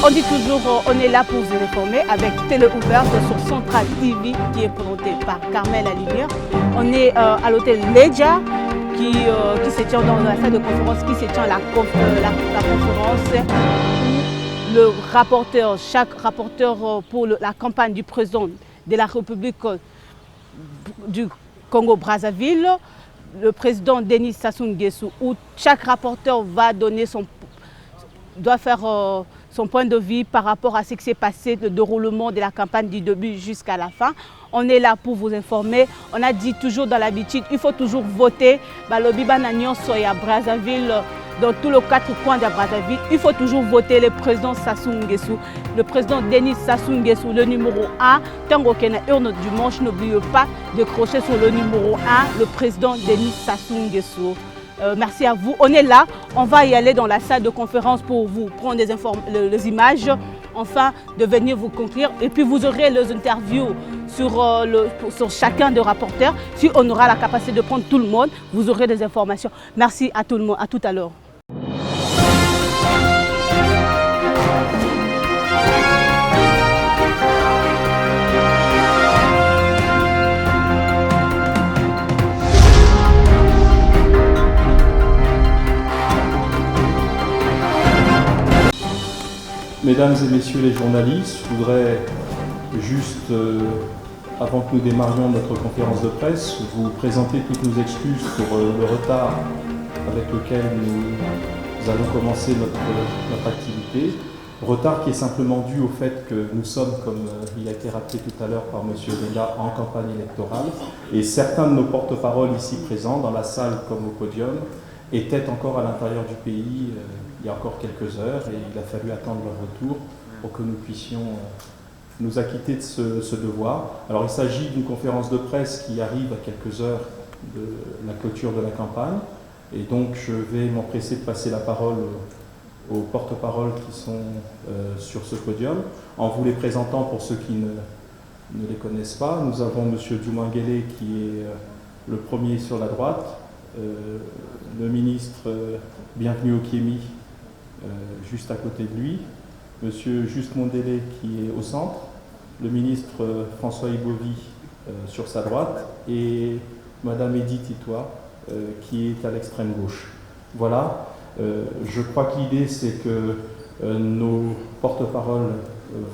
On dit toujours on est là pour vous informer avec Télé Ouverte sur Central TV qui est présentée par Carmel Alinière. On est à l'hôtel Leja qui se tient dans la salle de conférence, qui se tient la conférence. Le rapporteur, chaque rapporteur pour la campagne du président de la République du Congo-Brazzaville, le président Denis Sassou Nguesso, où chaque rapporteur va donner doit faire son point de vue par rapport à ce qui s'est passé, le déroulement de la campagne du début jusqu'à la fin. On est là pour vous informer. On a dit toujours dans l'habitude, il faut toujours voter. Balobi Bananion Soya Brazzaville, dans tous les 4 coins de Brazzaville, il faut toujours voter le président Sassou Nguesso, le président Denis Sassou Nguesso, le numéro 1. Tango Kena urne dimanche, n'oubliez pas de crocher sur le numéro 1, le président Denis Sassou Nguesso. Merci à vous. On est là. On va y aller dans la salle de conférence pour vous prendre les images, enfin de venir vous conclure. Et puis vous aurez les interviews sur chacun des rapporteurs. Si on aura la capacité de prendre tout le monde, vous aurez des informations. Merci à tout le monde. À tout à l'heure. Mesdames et messieurs les journalistes, je voudrais juste, avant que nous démarrions notre conférence de presse, vous présenter toutes nos excuses pour le retard avec lequel nous allons commencer notre activité. Retard qui est simplement dû au fait que nous sommes, comme il a été rappelé tout à l'heure par M. Vega, en campagne électorale. Et certains de nos porte-paroles ici présents, dans la salle comme au podium, étaient encore à l'intérieur du pays il y a encore quelques heures et il a fallu attendre leur retour pour que nous puissions nous acquitter de ce devoir. Alors il s'agit d'une conférence de presse qui arrive à quelques heures de la clôture de la campagne et donc je vais m'empresser de passer la parole aux porte-paroles qui sont sur ce podium en vous les présentant pour ceux qui ne les connaissent pas. Nous avons M. Dioumangele qui est le premier sur la droite, le ministre Bienvenue au Kémi juste à côté de lui, M. Juste Mondele qui est au centre, le ministre François Ibovi sur sa droite et Mme Edith Itoa qui est à l'extrême gauche. Voilà, je crois que l'idée c'est que nos porte-paroles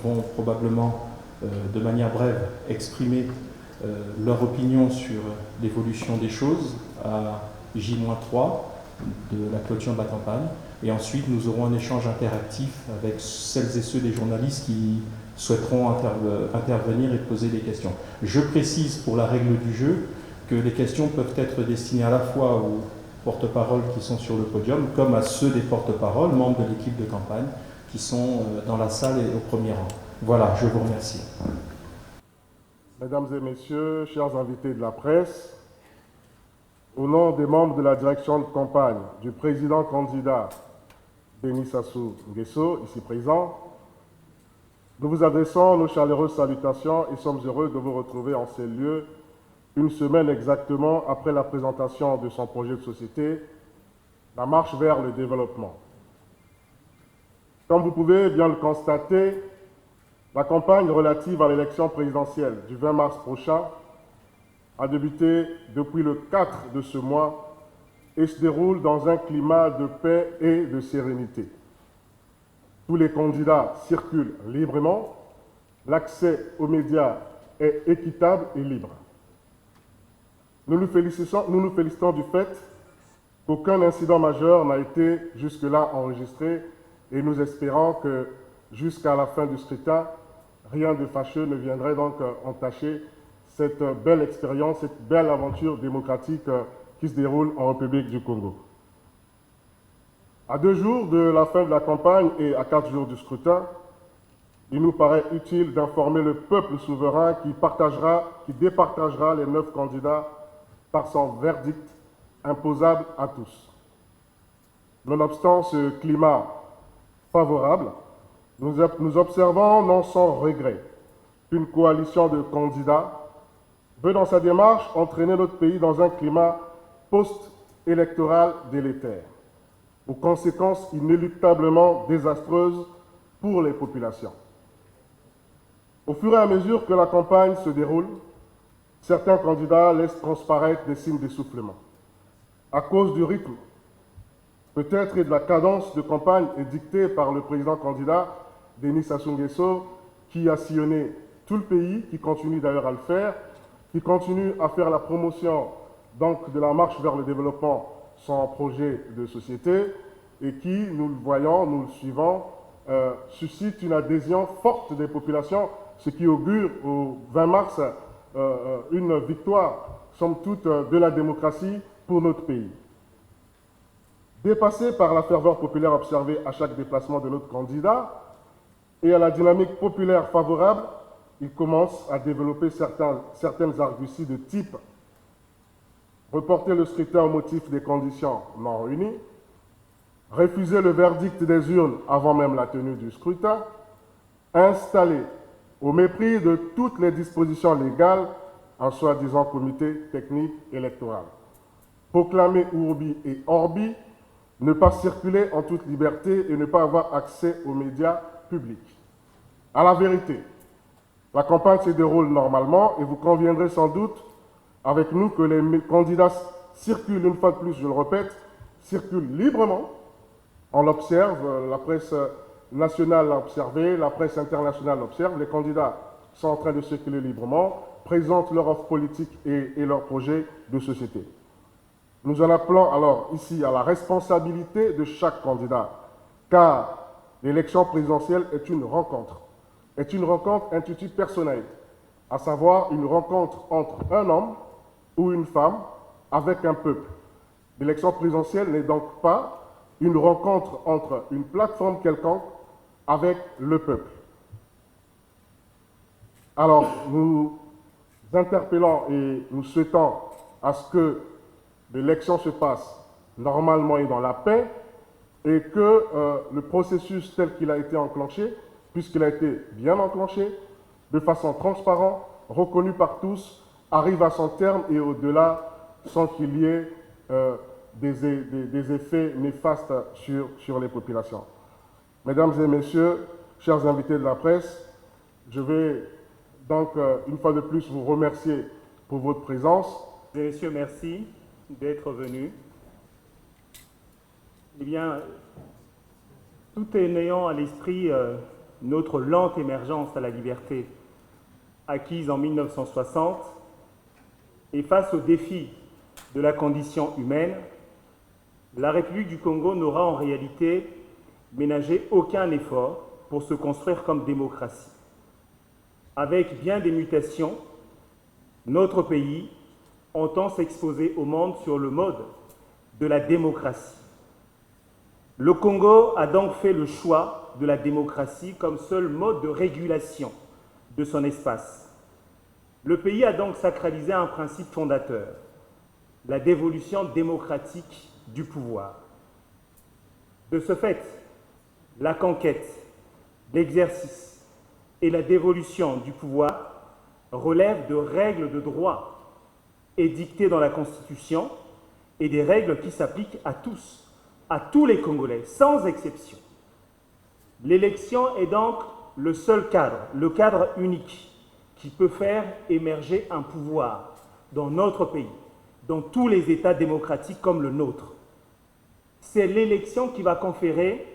vont probablement de manière brève exprimer leur opinion sur l'évolution des choses à J-3 de la clôture de la campagne. Et ensuite, nous aurons un échange interactif avec celles et ceux des journalistes qui souhaiteront intervenir et poser des questions. Je précise pour la règle du jeu que les questions peuvent être destinées à la fois aux porte-paroles qui sont sur le podium, comme à ceux des porte-paroles, membres de l'équipe de campagne, qui sont dans la salle et au premier rang. Voilà, je vous remercie. Mesdames et messieurs, chers invités de la presse, au nom des membres de la direction de campagne, du président candidat Denis Sassou Nguesso, ici présent, nous vous adressons nos chaleureuses salutations et sommes heureux de vous retrouver en ces lieux une semaine exactement après la présentation de son projet de société, la marche vers le développement. Comme vous pouvez bien le constater, la campagne relative à l'élection présidentielle du 20 mars prochain a débuté depuis le 4 de ce mois et se déroule dans un climat de paix et de sérénité. Tous les candidats circulent librement, l'accès aux médias est équitable et libre. Nous nous félicitons du fait qu'aucun incident majeur n'a été jusque-là enregistré et nous espérons que jusqu'à la fin du scrutin, rien de fâcheux ne viendrait donc entacher cette belle expérience, cette belle aventure démocratique qui se déroule en République du Congo. À 2 jours de la fin de la campagne et à 4 jours du scrutin, il nous paraît utile d'informer le peuple souverain qui départagera les 9 candidats par son verdict imposable à tous. Nonobstant ce climat favorable, nous observons non sans regret qu'une coalition de candidats veut dans sa démarche entraîner notre pays dans un climat post-électoral délétère, aux conséquences inéluctablement désastreuses pour les populations. Au fur et à mesure que la campagne se déroule, certains candidats laissent transparaître des signes d'essoufflement. À cause du rythme, peut-être, et de la cadence de campagne édictée par le président candidat Denis Sassou Nguesso, qui a sillonné tout le pays, qui continue d'ailleurs à le faire, qui continue à faire la promotion donc, de la marche vers le développement sans projet de société, et qui, nous le voyons, nous le suivons, suscite une adhésion forte des populations, ce qui augure au 20 mars une victoire, somme toute, de la démocratie pour notre pays. Dépassé par la ferveur populaire observée à chaque déplacement de notre candidat et à la dynamique populaire favorable, il commence à développer certaines arguties de type reporter le scrutin au motif des conditions non réunies, refuser le verdict des urnes avant même la tenue du scrutin, installer, au mépris de toutes les dispositions légales, un soi-disant comité technique électoral, proclamer Urbi et Orbi, ne pas circuler en toute liberté et ne pas avoir accès aux médias publics. À la vérité, la campagne se déroule normalement et vous conviendrez sans doute avec nous que les candidats circulent, une fois de plus, je le répète, circulent librement. On l'observe, la presse nationale l'a observé, la presse internationale l'observe, les candidats sont en train de circuler librement, présentent leur offre politique et leur projet de société. Nous en appelons alors ici à la responsabilité de chaque candidat, car l'élection présidentielle est une rencontre intitulée personnelle, à savoir une rencontre entre un homme ou une femme avec un peuple. L'élection présidentielle n'est donc pas une rencontre entre une plateforme quelconque avec le peuple. Alors, nous interpellons et nous souhaitons à ce que l'élection se passe normalement et dans la paix et que le processus tel qu'il a été enclenché, puisqu'il a été bien enclenché, de façon transparente, reconnu par tous, arrive à son terme et au-delà sans qu'il y ait des effets néfastes sur les populations. Mesdames et messieurs, chers invités de la presse, je vais donc une fois de plus vous remercier pour votre présence. Messieurs, merci d'être venus. Eh bien, tout en ayant à l'esprit notre lente émergence à la liberté acquise en 1960 et face aux défis de la condition humaine, la République du Congo n'aura en réalité ménagé aucun effort pour se construire comme démocratie. Avec bien des mutations, notre pays entend s'exposer au monde sur le mode de la démocratie. Le Congo a donc fait le choix de la démocratie comme seul mode de régulation de son espace. Le pays a donc sacralisé un principe fondateur, la dévolution démocratique du pouvoir. De ce fait, la conquête, l'exercice et la dévolution du pouvoir relèvent de règles de droit édictées dans la Constitution et des règles qui s'appliquent à tous les Congolais, sans exception. L'élection est donc le seul cadre, le cadre unique qui peut faire émerger un pouvoir dans notre pays, dans tous les États démocratiques comme le nôtre. C'est l'élection qui va conférer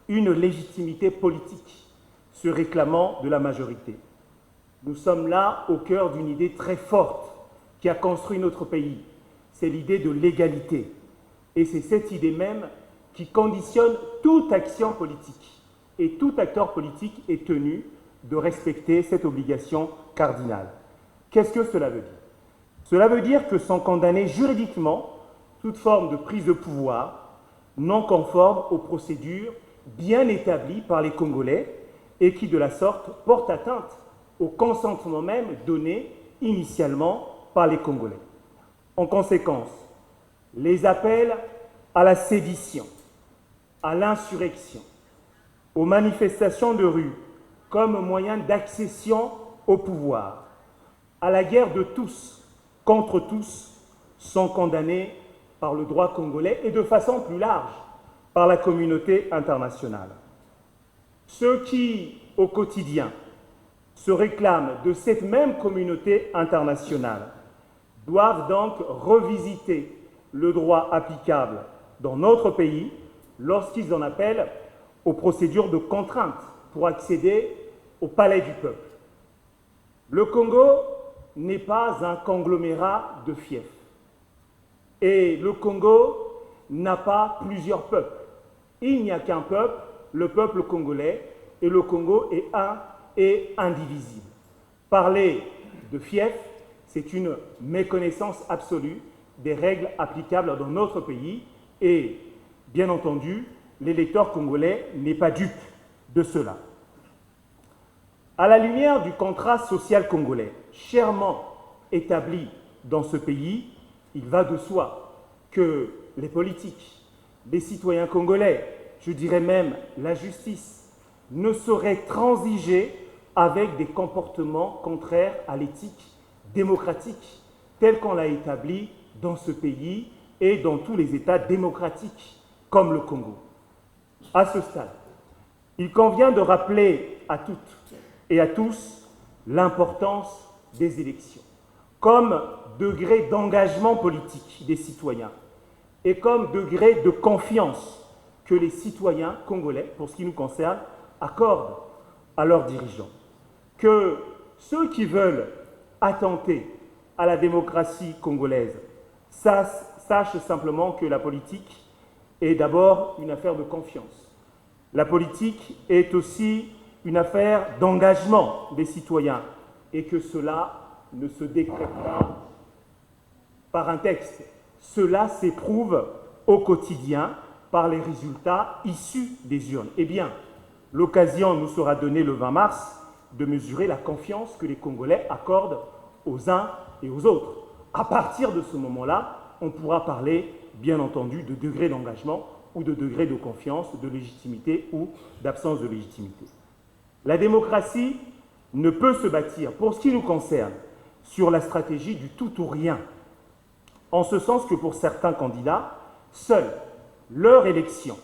une légitimité politique se réclamant de la majorité. Nous sommes là au cœur d'une idée très forte qui a construit notre pays. C'est l'idée de l'égalité. Et c'est cette idée même qui conditionne toute action politique. Et tout acteur politique est tenu de respecter cette obligation cardinale. Qu'est-ce que cela veut dire? Cela veut dire que sont condamnées juridiquement toute forme de prise de pouvoir non conforme aux procédures bien établies par les Congolais et qui, de la sorte, portent atteinte au consentement même donné initialement par les Congolais. En conséquence, les appels à la sédition, à l'insurrection, aux manifestations de rue comme moyen d'accession au pouvoir, à la guerre de tous contre tous, sont condamnés par le droit congolais et de façon plus large par la communauté internationale. Ceux qui, au quotidien, se réclament de cette même communauté internationale doivent donc revisiter le droit applicable dans notre pays lorsqu'ils en appellent aux procédures de contrainte pour accéder au palais du peuple. Le Congo n'est pas un conglomérat de fiefs. Et le Congo n'a pas plusieurs peuples. Il n'y a qu'un peuple, le peuple congolais, et le Congo est un et indivisible. Parler de fief, c'est une méconnaissance absolue des règles applicables dans notre pays et, bien entendu, l'électeur congolais n'est pas dupe de cela. À la lumière du contrat social congolais, chèrement établi dans ce pays, il va de soi que les politiques, les citoyens congolais, je dirais même la justice, ne sauraient transiger avec des comportements contraires à l'éthique démocratique telle qu'on l'a établie dans ce pays et dans tous les États démocratiques comme le Congo. À ce stade, il convient de rappeler à toutes et à tous l'importance des élections comme degré d'engagement politique des citoyens et comme degré de confiance que les citoyens congolais, pour ce qui nous concerne, accordent à leurs dirigeants. Que ceux qui veulent attenter à la démocratie congolaise sachent simplement que la politique est d'abord une affaire de confiance. La politique est aussi une affaire d'engagement des citoyens et que cela ne se décrète pas par un texte. Cela s'éprouve au quotidien par les résultats issus des urnes. Eh bien, l'occasion nous sera donnée le 20 mars de mesurer la confiance que les Congolais accordent aux uns et aux autres. À partir de ce moment-là, on pourra parler, bien entendu, de degré d'engagement ou de degré de confiance, de légitimité ou d'absence de légitimité. La démocratie ne peut se bâtir, pour ce qui nous concerne, sur la stratégie du tout ou rien, en ce sens que pour certains candidats, seule leur élection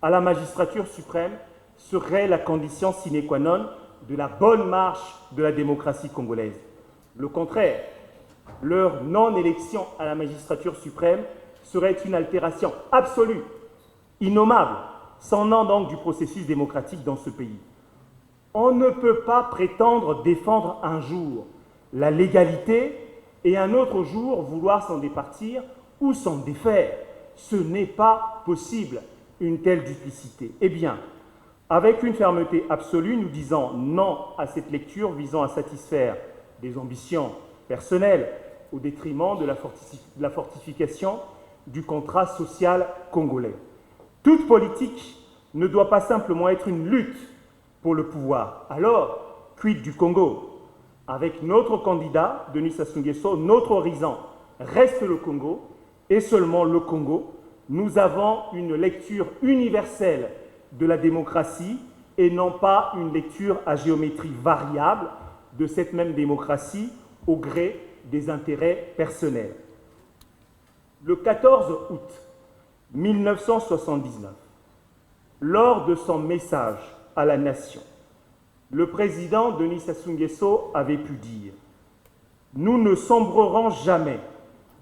à la magistrature suprême serait la condition sine qua non de la bonne marche de la démocratie congolaise. Le contraire, leur non-élection à la magistrature suprême serait une altération absolue, innommable, sans nom donc du processus démocratique dans ce pays. On ne peut pas prétendre défendre un jour la légalité et un autre jour vouloir s'en départir ou s'en défaire. Ce n'est pas possible, une telle duplicité. Eh bien, avec une fermeté absolue, nous disons non à cette lecture visant à satisfaire des ambitions personnelles au détriment de la fortification du contrat social congolais. Toute politique ne doit pas simplement être une lutte pour le pouvoir. Alors, quid du Congo? Avec notre candidat, Denis Sassou Nguesso, notre horizon reste le Congo et seulement le Congo. Nous avons une lecture universelle de la démocratie et non pas une lecture à géométrie variable de cette même démocratie au gré des intérêts personnels. Le 14 août 1979, lors de son message à la nation, le président Denis Sassou Nguesso avait pu dire « Nous ne sombrerons jamais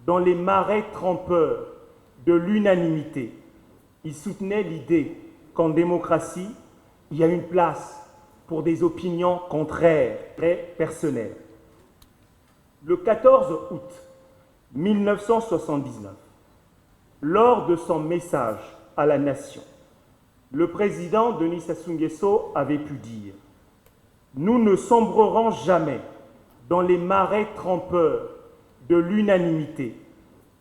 dans les marais trempeurs de l'unanimité ». Il soutenait l'idée qu'en démocratie, il y a une place pour des opinions contraires et personnelles. Le 14 août 1979, lors de son message à la nation, le président Denis Sassou Nguesso avait pu dire « Nous ne sombrerons jamais dans les marais trempeurs de l'unanimité ».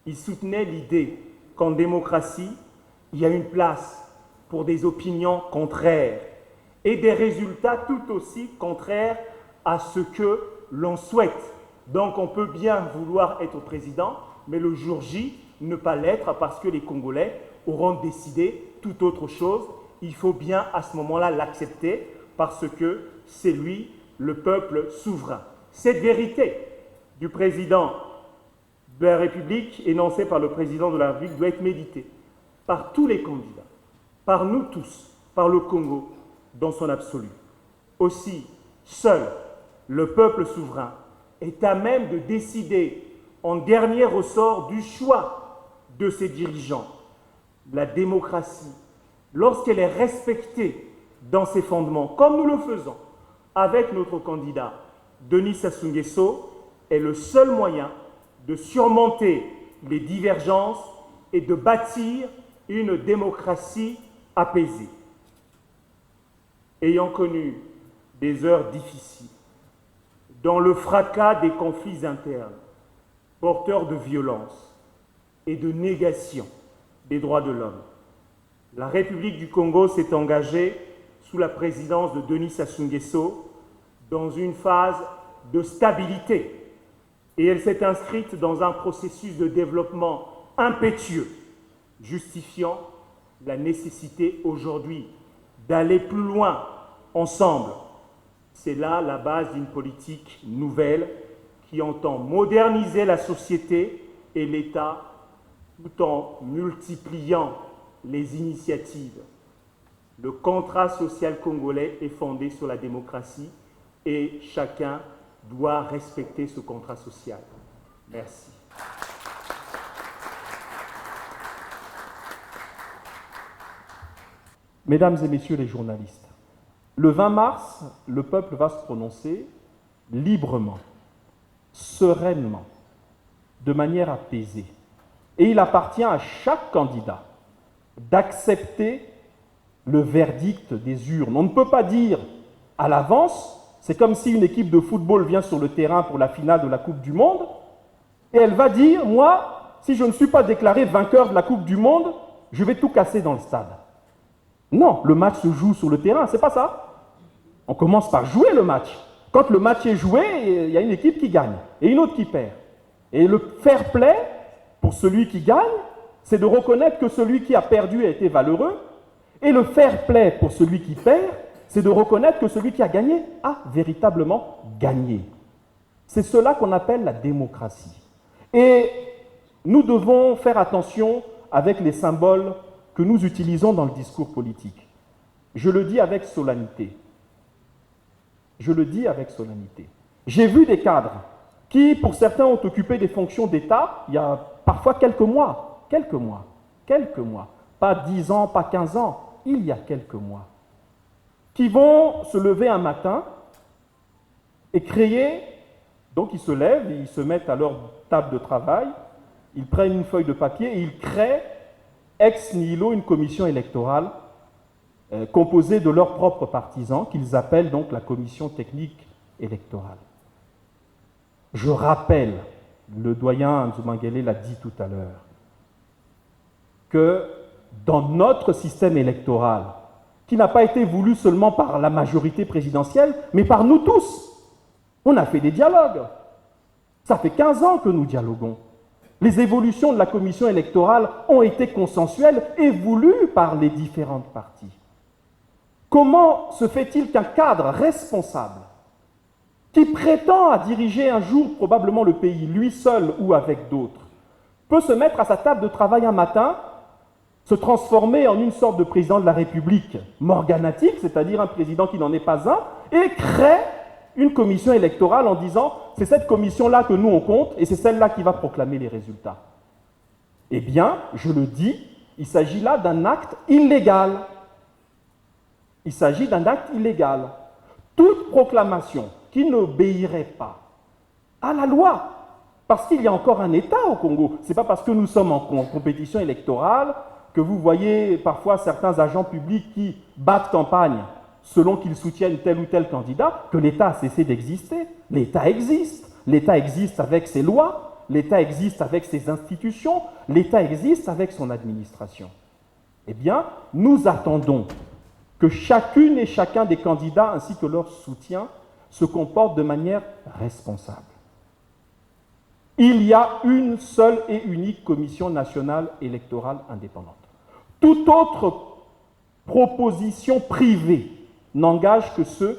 Il soutenait l'idée qu'en démocratie, il y a une place pour des opinions contraires et des résultats tout aussi contraires à ce que l'on souhaite. Donc on peut bien vouloir être président, mais le jour J, ne pas l'être parce que les Congolais auront décidé tout autre chose. Il faut bien à ce moment-là l'accepter parce que c'est lui, le peuple souverain. Cette vérité du président de la République, énoncée par le président de la République, doit être méditée par tous les candidats, par nous tous, par le Congo, dans son absolu. Aussi, seul le peuple souverain est à même de décider en dernier ressort du choix de ses dirigeants. La démocratie, lorsqu'elle est respectée dans ses fondements, comme nous le faisons avec notre candidat Denis Sassou Nguesso, est le seul moyen de surmonter les divergences et de bâtir une démocratie apaisée. Ayant connu des heures difficiles, dans le fracas des conflits internes, porteurs de violence et de négation des droits de l'homme, la République du Congo s'est engagée sous la présidence de Denis Sassou Nguesso dans une phase de stabilité et elle s'est inscrite dans un processus de développement impétueux, justifiant la nécessité aujourd'hui d'aller plus loin ensemble. C'est là la base d'une politique nouvelle qui entend moderniser la société et l'État tout en multipliant les initiatives. Le contrat social congolais est fondé sur la démocratie et chacun doit respecter ce contrat social. Merci. Mesdames et messieurs les journalistes, le 20 mars, le peuple va se prononcer librement, sereinement, de manière apaisée. Et il appartient à chaque candidat d'accepter le verdict des urnes. On ne peut pas dire à l'avance, c'est comme si une équipe de football vient sur le terrain pour la finale de la Coupe du Monde, et elle va dire, moi, si je ne suis pas déclaré vainqueur de la Coupe du Monde, je vais tout casser dans le stade. Non, le match se joue sur le terrain, c'est pas ça. On commence par jouer le match. Quand le match est joué, il y a une équipe qui gagne et une autre qui perd. Et le fair play, pour celui qui gagne, c'est de reconnaître que celui qui a perdu a été valeureux. Et le fair play pour celui qui perd, c'est de reconnaître que celui qui a gagné a véritablement gagné. C'est cela qu'on appelle la démocratie. Et nous devons faire attention avec les symboles que nous utilisons dans le discours politique. Je le dis avec solennité. Je le dis avec solennité. J'ai vu des cadres qui, pour certains, ont occupé des fonctions d'État il y a parfois quelques mois, pas 10 ans, pas 15 ans, il y a quelques mois, qui vont se lever un matin et créer, donc ils se lèvent, ils se mettent à leur table de travail, ils prennent une feuille de papier et ils créent ex nihilo une commission électorale composée de leurs propres partisans, qu'ils appellent donc la commission technique électorale. Je rappelle, le doyen Nzumangele l'a dit tout à l'heure, que dans notre système électoral, qui n'a pas été voulu seulement par la majorité présidentielle, mais par nous tous, on a fait des dialogues. Ça fait 15 ans que nous dialoguons. Les évolutions de la commission électorale ont été consensuelles et voulues par les différentes parties. Comment se fait-il qu'un cadre responsable, qui prétend à diriger un jour probablement le pays, lui seul ou avec d'autres, peut se mettre à sa table de travail un matin, se transformer en une sorte de président de la République morganatique, c'est-à-dire un président qui n'en est pas un, et crée une commission électorale en disant « c'est cette commission-là que nous on compte et c'est celle-là qui va proclamer les résultats ». Eh bien, je le dis, il s'agit là d'un acte illégal. Il s'agit d'un acte illégal. Toute proclamation qui n'obéirait pas à la loi, parce qu'il y a encore un État au Congo, ce n'est pas parce que nous sommes en compétition électorale que vous voyez parfois certains agents publics qui battent campagne selon qu'ils soutiennent tel ou tel candidat, que l'État a cessé d'exister. L'État existe. L'État existe avec ses lois, l'État existe avec ses institutions, l'État existe avec son administration. Eh bien, nous attendons que chacune et chacun des candidats ainsi que leur soutien se comportent de manière responsable. Il y a une seule et unique commission nationale électorale indépendante. Toute autre proposition privée n'engage que ceux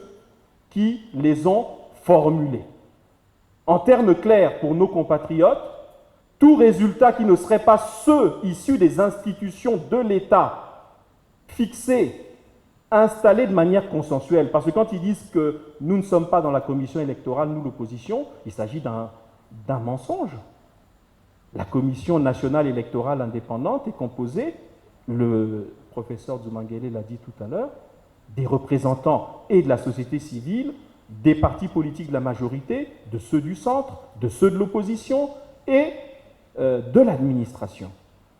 qui les ont formulées. En termes clairs pour nos compatriotes, tout résultat qui ne serait pas ceux issus des institutions de l'État fixés installé de manière consensuelle. Parce que quand ils disent que nous ne sommes pas dans la commission électorale, nous l'opposition, il s'agit d'un mensonge. La commission nationale électorale indépendante est composée, le professeur Zumangele l'a dit tout à l'heure, des représentants et de la société civile, des partis politiques de la majorité, de ceux du centre, de ceux de l'opposition et de l'administration.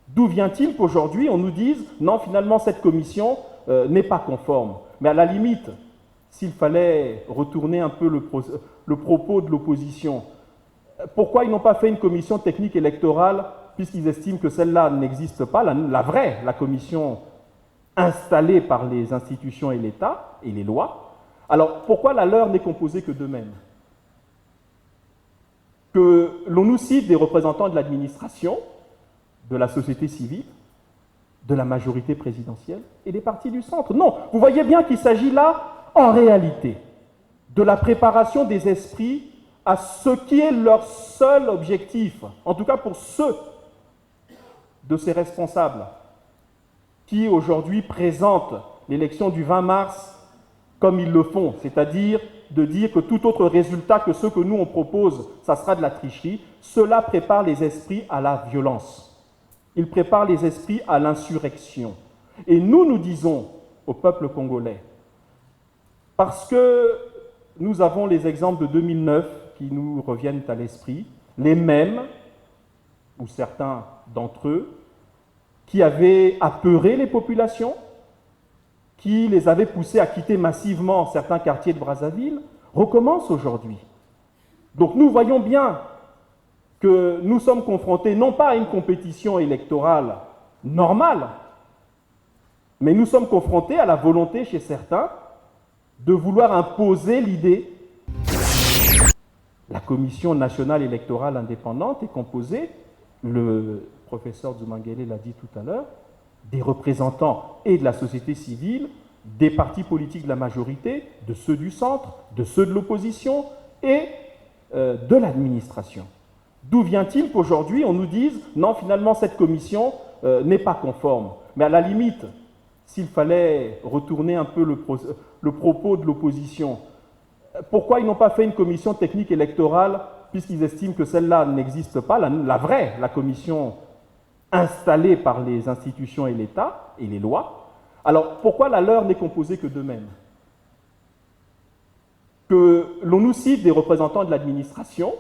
D'où vient-il qu'aujourd'hui on nous dise non, finalement cette commission n'est pas conforme. Mais à la limite, s'il fallait retourner un peu le propos de l'opposition, pourquoi ils n'ont pas fait une commission technique électorale puisqu'ils estiment que celle-là n'existe pas, la vraie, la commission installée par les institutions et l'État et les lois? Alors pourquoi la leur n'est composée que d'eux-mêmes? Que l'on nous cite des représentants de l'administration, de la société civile, de la majorité présidentielle et des partis du centre. Non, vous voyez bien qu'il s'agit là, en réalité, de la préparation des esprits à ce qui est leur seul objectif, en tout cas pour ceux de ces responsables qui aujourd'hui présentent l'élection du 20 mars comme ils le font, c'est-à-dire de dire que tout autre résultat que ceux que nous on propose, ça sera de la tricherie. Cela prépare les esprits à la violence. Il prépare les esprits à l'insurrection. Et nous disons au peuple congolais, parce que nous avons les exemples de 2009 qui nous reviennent à l'esprit, les mêmes, ou certains d'entre eux, qui avaient apeuré les populations, qui les avaient poussés à quitter massivement certains quartiers de Brazzaville, recommencent aujourd'hui. Donc nous voyons bien que nous sommes confrontés non pas à une compétition électorale normale, mais nous sommes confrontés à la volonté chez certains de vouloir imposer l'idée. La commission nationale électorale indépendante est composée, le professeur Zumangele l'a dit tout à l'heure, des représentants et de la société civile, des partis politiques de la majorité, de ceux du centre, de ceux de l'opposition et de l'administration. D'où vient-il qu'aujourd'hui on nous dise non, finalement cette commission n'est pas conforme? Mais à la limite, s'il fallait retourner un peu le propos de l'opposition, pourquoi ils n'ont pas fait une commission technique électorale puisqu'ils estiment que celle-là n'existe pas, la vraie, la commission installée par les institutions et l'État et les lois? Alors pourquoi la leur n'est composée que d'eux-mêmes? Que l'on nous cite des représentants de l'administration,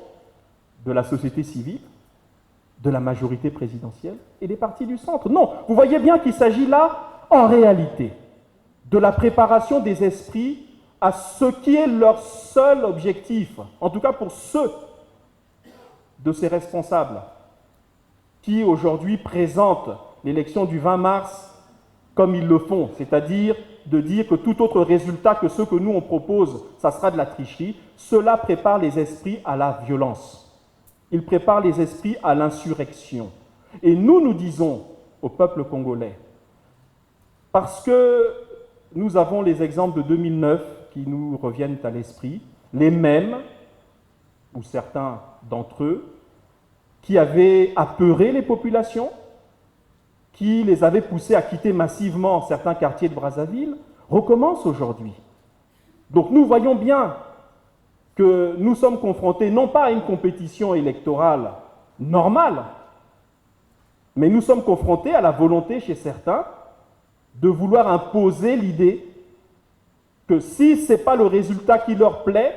de la société civile, de la majorité présidentielle et des partis du centre. Non, vous voyez bien qu'il s'agit là, en réalité, de la préparation des esprits à ce qui est leur seul objectif, en tout cas pour ceux de ces responsables qui aujourd'hui présentent l'élection du 20 mars comme ils le font, c'est-à-dire de dire que tout autre résultat que ceux que nous on propose, ça sera de la tricherie. Cela prépare les esprits à la violence. Il prépare les esprits à l'insurrection. Et nous disons au peuple congolais, parce que nous avons les exemples de 2009 qui nous reviennent à l'esprit, les mêmes, ou certains d'entre eux, qui avaient apeuré les populations, qui les avaient poussés à quitter massivement certains quartiers de Brazzaville, recommencent aujourd'hui. Donc nous voyons bien que nous sommes confrontés non pas à une compétition électorale normale, mais nous sommes confrontés à la volonté chez certains de vouloir imposer l'idée que si ce n'est pas le résultat qui leur plaît,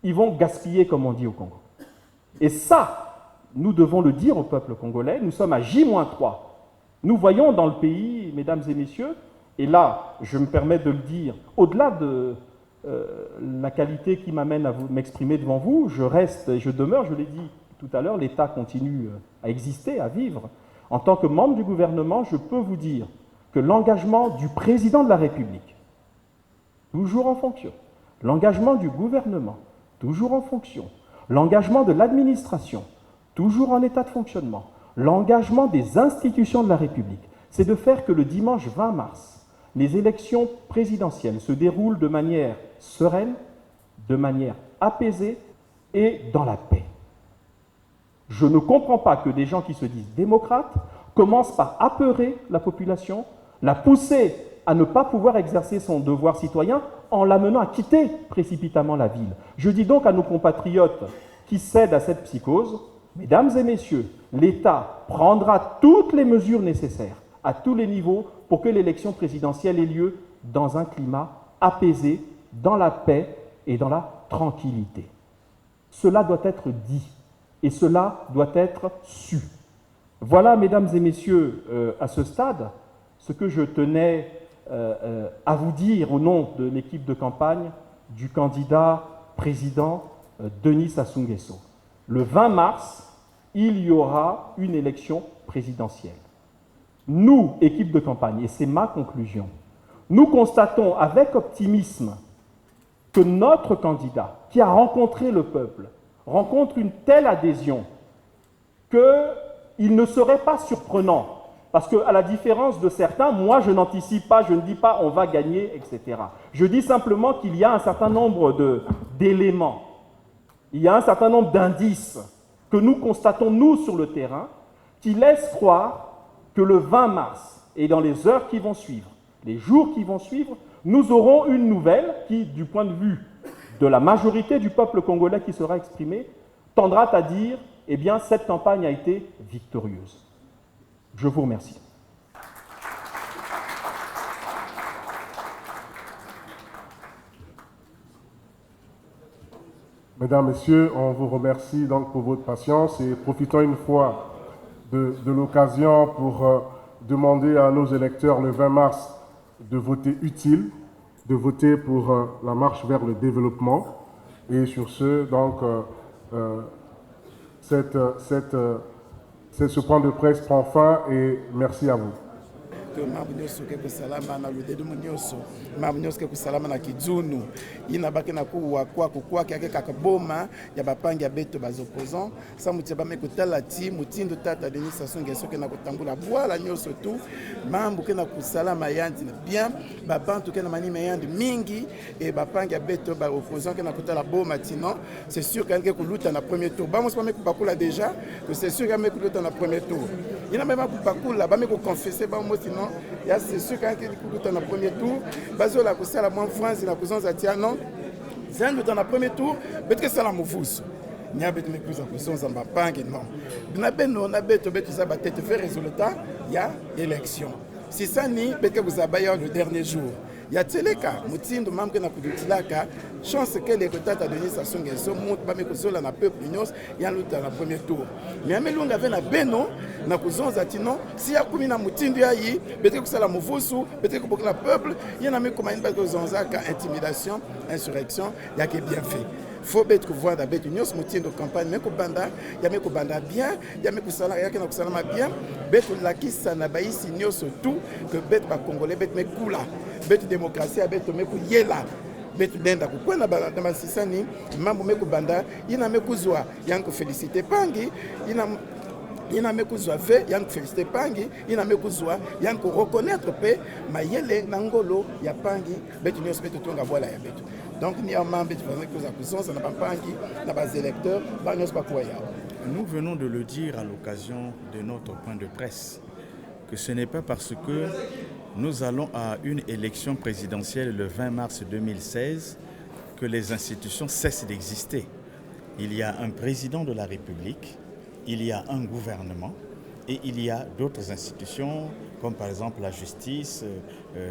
ils vont gaspiller, comme on dit au Congo. Et ça, nous devons le dire au peuple congolais, nous sommes à J-3. Nous voyons dans le pays, mesdames et messieurs, et là, je me permets de le dire, au-delà de la qualité qui m'amène à m'exprimer devant vous, je reste et je demeure, je l'ai dit tout à l'heure, l'État continue à exister, à vivre. En tant que membre du gouvernement, je peux vous dire que l'engagement du président de la République, toujours en fonction, l'engagement du gouvernement, toujours en fonction, l'engagement de l'administration, toujours en état de fonctionnement, l'engagement des institutions de la République, c'est de faire que le dimanche 20 mars, les élections présidentielles se déroulent de manière sereine, de manière apaisée et dans la paix. Je ne comprends pas que des gens qui se disent démocrates commencent par apeurer la population, la pousser à ne pas pouvoir exercer son devoir citoyen en l'amenant à quitter précipitamment la ville. Je dis donc à nos compatriotes qui cèdent à cette psychose, mesdames et messieurs, l'État prendra toutes les mesures nécessaires à tous les niveaux pour que l'élection présidentielle ait lieu dans un climat apaisé, dans la paix et dans la tranquillité. Cela doit être dit et cela doit être su. Voilà, mesdames et messieurs, à ce stade, ce que je tenais à vous dire au nom de l'équipe de campagne du candidat président Denis Sassou Nguesso. Le 20 mars, il y aura une élection présidentielle. Nous, équipe de campagne, et c'est ma conclusion, nous constatons avec optimisme que notre candidat, qui a rencontré le peuple, rencontre une telle adhésion qu'il ne serait pas surprenant. Parce qu'à la différence de certains, moi je n'anticipe pas, je ne dis pas on va gagner, etc. Je dis simplement qu'il y a un certain nombre d'éléments, il y a un certain nombre d'indices que nous constatons, nous, sur le terrain, qui laissent croire que le 20 mars et dans les heures qui vont suivre, les jours qui vont suivre, nous aurons une nouvelle qui, du point de vue de la majorité du peuple congolais qui sera exprimée, tendra à dire, eh bien, cette campagne a été victorieuse. Je vous remercie. Mesdames, Messieurs, on vous remercie donc pour votre patience et profitons une fois de l'occasion pour demander à nos électeurs le 20 mars de voter utile, de voter pour la marche vers le développement. Et sur ce, donc, ce point de presse prend fin et merci à vous. mambo nyonso ke kusalama na ludedumu nyonso mambo nyonso ke kusalama na kizunu ina bake na kuwa kwa ke kaka boma ya bapangi ya beto bazopposant sa mutia ba mekotala ti mutindo tata Denis Sassou Nguesso ke na kotambula bwala nyonso tu mambo ke na kusalama yandi na bien babantu ke na manime yandi mingi et bapangi ya beto ba opposant ke na kotala boma tino c'est sûr que kuluta na premier tour ba mospa mekubakula déjà que c'est sûr que mekuluta na premier tour ina même kubakula ba mekoconfesser ba mo tino ya c'est sûr quand il kuluta na premier tour bazo la kusala moi France na kuzonza tia non zendo dans le premier tour peut-être ça la mouvous nya beto me kuza kuzonza mbapangi non na beno na beto ça ba tête fait résultat ya élection si ça ni peut-être vous abaya le dernier jour ya teleka mutindo mamke na kudutilaka chance que les retata Denis Sassou Nguesso monte ba mekozola na peuple nyos ya luta na premier tour mais amelunga ave na beno na kuzonza tino si ya kumi na mutindo ya yi peut-être que ça la movusu peut-être que pour le peuple il y en a même comme une kuzonza ka intimidation insurrection ya que bien fait faut bête que voir da bête nyos mutindo campagne mais ko banda ya me ko banda bien ya me ko sala ya ke na ko sala bien bête la kisa na baisi nyos tout que bête ba congolais bête me kula bête démocratie a bête me ko yela bête denda ko kwena ba na sisani mambo me ko banda ina me kuzwa yanko féliciter pangi ina me kuzwa fait yanko féliciter pangi ina me kuzwa yanko reconnaître pe mayele nangolo ya pangi bête nyos bête tonga voilà ya bête. Donc, nous venons de le dire à l'occasion de notre point de presse, que ce n'est pas parce que nous allons à une élection présidentielle le 20 mars 2016 que les institutions cessent d'exister. Il y a un président de la République, il y a un gouvernement et il y a d'autres institutions comme par exemple la justice,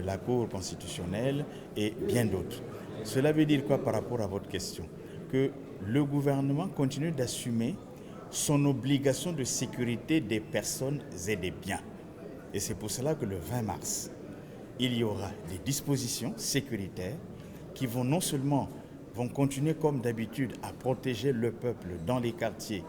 la Cour constitutionnelle et bien d'autres. Cela veut dire quoi par rapport à votre question? Que le gouvernement continue d'assumer son obligation de sécurité des personnes et des biens. Et c'est pour cela que le 20 mars, il y aura des dispositions sécuritaires qui vont non seulement continuer comme d'habitude à protéger le peuple dans les quartiers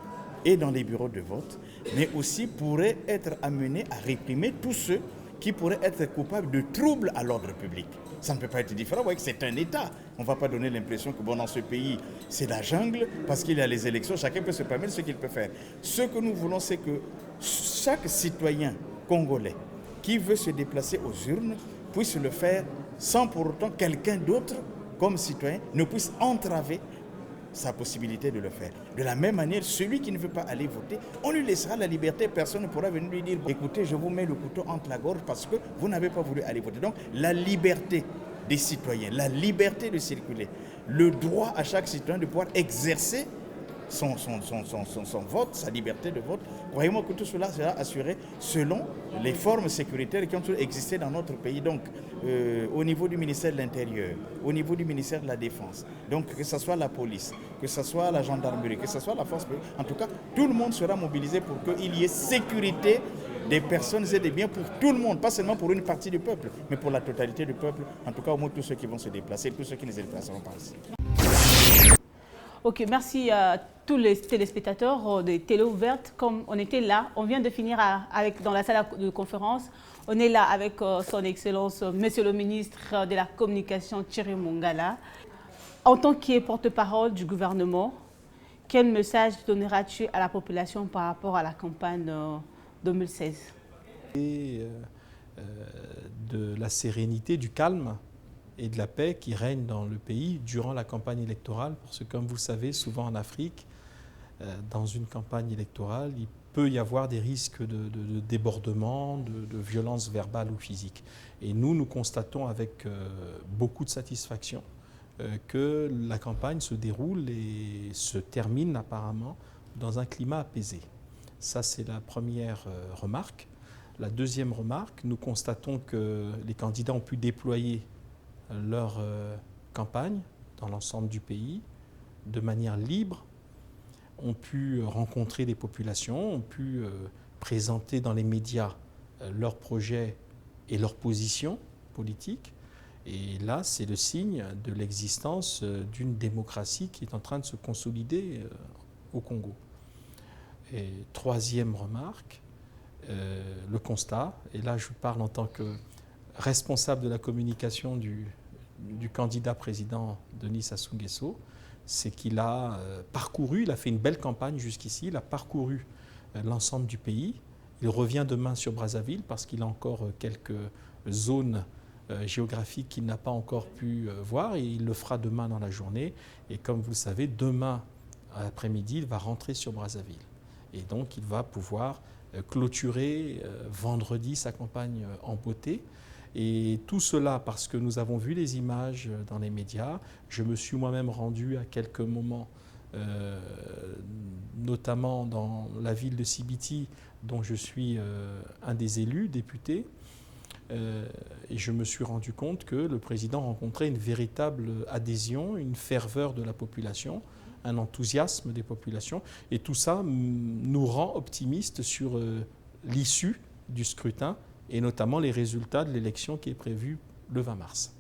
et dans les bureaux de vote, mais aussi pourraient être amenés à réprimer tous ceux qui pourraient être coupables de troubles à l'ordre public. Ça ne peut pas être différent, vous voyez que c'est un État. On ne va pas donner l'impression que dans ce pays, c'est la jungle, parce qu'il y a les élections, chacun peut se permettre ce qu'il peut faire. Ce que nous voulons, c'est que chaque citoyen congolais qui veut se déplacer aux urnes puisse le faire sans pour autant quelqu'un d'autre, comme citoyen, ne puisse entraver sa possibilité de le faire. De la même manière, celui qui ne veut pas aller voter, on lui laissera la liberté, personne ne pourra venir lui dire « Écoutez, je vous mets le couteau entre la gorge parce que vous n'avez pas voulu aller voter ». Donc la liberté des citoyens, la liberté de circuler, le droit à chaque citoyen de pouvoir exercer son vote, sa liberté de vote. Croyez-moi que tout cela sera assuré selon les formes sécuritaires qui ont toujours existé dans notre pays. Donc, au niveau du ministère de l'Intérieur, au niveau du ministère de la Défense, donc que ce soit la police, que ce soit la gendarmerie, que ce soit la force publique, en tout cas, tout le monde sera mobilisé pour qu'il y ait sécurité des personnes et des biens pour tout le monde, pas seulement pour une partie du peuple, mais pour la totalité du peuple, en tout cas au moins tous ceux qui vont se déplacer, tous ceux qui ne se déplaceront pas ici. Ok, merci à tous les téléspectateurs de Télé Ouverte. Comme on était là, on vient de finir dans la salle de conférence. On est là avec son Excellence, Monsieur le ministre de la Communication, Thierry Mongala. En tant que porte-parole du gouvernement, quel message donneras-tu à la population par rapport à la campagne 2016 ? De la sérénité, du calme et de la paix qui règne dans le pays durant la campagne électorale. Parce que comme vous le savez, souvent en Afrique, dans une campagne électorale, il peut y avoir des risques de débordement, de violence verbale ou physique. Et nous constatons avec beaucoup de satisfaction que la campagne se déroule et se termine apparemment dans un climat apaisé. Ça, c'est la première remarque. La deuxième remarque, nous constatons que les candidats ont pu déployer leur campagne dans l'ensemble du pays de manière libre, ont pu rencontrer les populations, ont pu présenter dans les médias leurs projets et leurs positions politiques. Et là, c'est le signe de l'existence d'une démocratie qui est en train de se consolider au Congo. Et troisième remarque, le constat, et là je parle en tant que responsable de la communication du candidat président Denis Sassou Nguesso, c'est qu'il a parcouru, il a fait une belle campagne jusqu'ici, il a parcouru l'ensemble du pays. Il revient demain sur Brazzaville parce qu'il a encore quelques zones géographiques qu'il n'a pas encore pu voir et il le fera demain dans la journée. Et comme vous le savez, demain après-midi, il va rentrer sur Brazzaville. Et donc il va pouvoir clôturer vendredi sa campagne en beauté. Et tout cela parce que nous avons vu les images dans les médias. Je me suis moi-même rendu à quelques moments, notamment dans la ville de Sibiti, dont je suis un des élus, député. Et je me suis rendu compte que le président rencontrait une véritable adhésion, une ferveur de la population, un enthousiasme des populations. Et tout ça nous rend optimistes sur l'issue du scrutin et notamment les résultats de l'élection qui est prévue le 20 mars.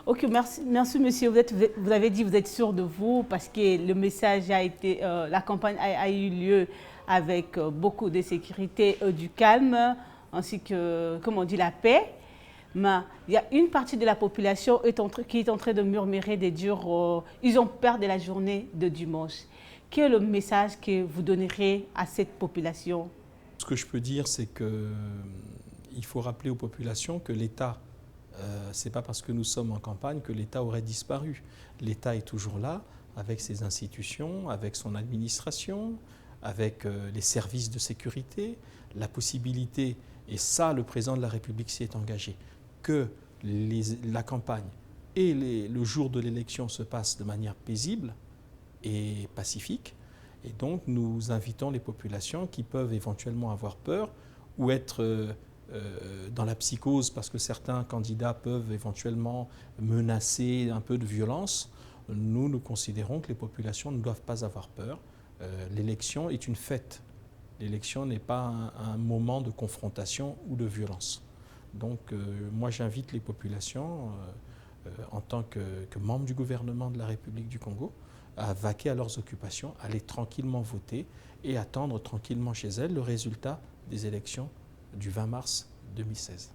Ok, merci monsieur. Vous avez dit que vous êtes sûr de vous parce que le message a été, la campagne a eu lieu avec beaucoup de sécurité, du calme, ainsi que, comme on dit, la paix. Mais il y a une partie de la population qui est en train de murmurer, de dire ils ont peur de la journée de dimanche. Quel est le message que vous donnerez à cette population? Ce que je peux dire, c'est que il faut rappeler aux populations que l'État, ce n'est pas parce que nous sommes en campagne que l'État aurait disparu. L'État est toujours là, avec ses institutions, avec son administration, avec les services de sécurité, la possibilité, et ça le président de la République s'y est engagé, que la campagne et le jour de l'élection se passent de manière paisible et pacifique. Et donc nous invitons les populations qui peuvent éventuellement avoir peur ou être dans la psychose parce que certains candidats peuvent éventuellement menacer un peu de violence. Nous considérons que les populations ne doivent pas avoir peur. L'élection est une fête. L'élection n'est pas un moment de confrontation ou de violence. Donc moi j'invite les populations en tant que membre du gouvernement de la République du Congo à vaquer à leurs occupations, aller tranquillement voter et attendre tranquillement chez elles le résultat des élections du 20 mars 2016.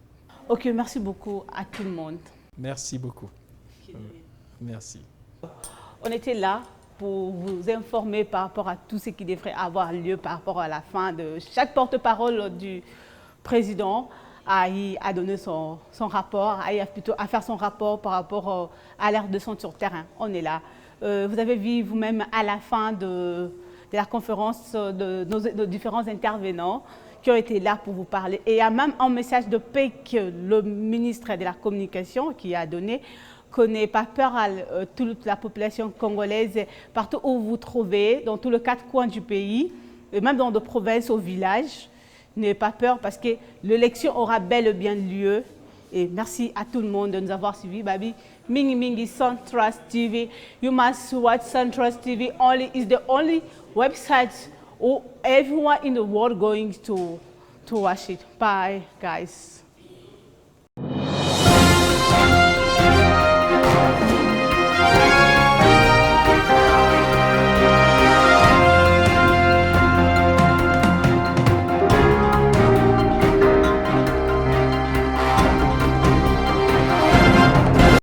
Ok, merci beaucoup à tout le monde. Merci beaucoup. Merci. On était là pour vous informer par rapport à tout ce qui devrait avoir lieu par rapport à la fin de chaque porte-parole du président à donner son rapport, à faire son rapport par rapport à l'air de son sur terrain. On est là. Vous avez vu vous-même à la fin de la conférence de nos différents intervenants qui ont été là pour vous parler. Et il y a même un message de paix que le ministre de la Communication qui a donné, qu'on n'ait pas peur à toute la population congolaise, partout où vous vous trouvez, dans tous les 4 coins du pays, et même dans des provinces au village. N'ayez pas peur parce que l'élection aura bel et bien lieu. Et merci à tout le monde de nous avoir suivis. Babi, Mingi Mingi SunTrust TV. You must watch SunTrust TV. Is the only website or everyone in the world going to watch it. Bye, guys.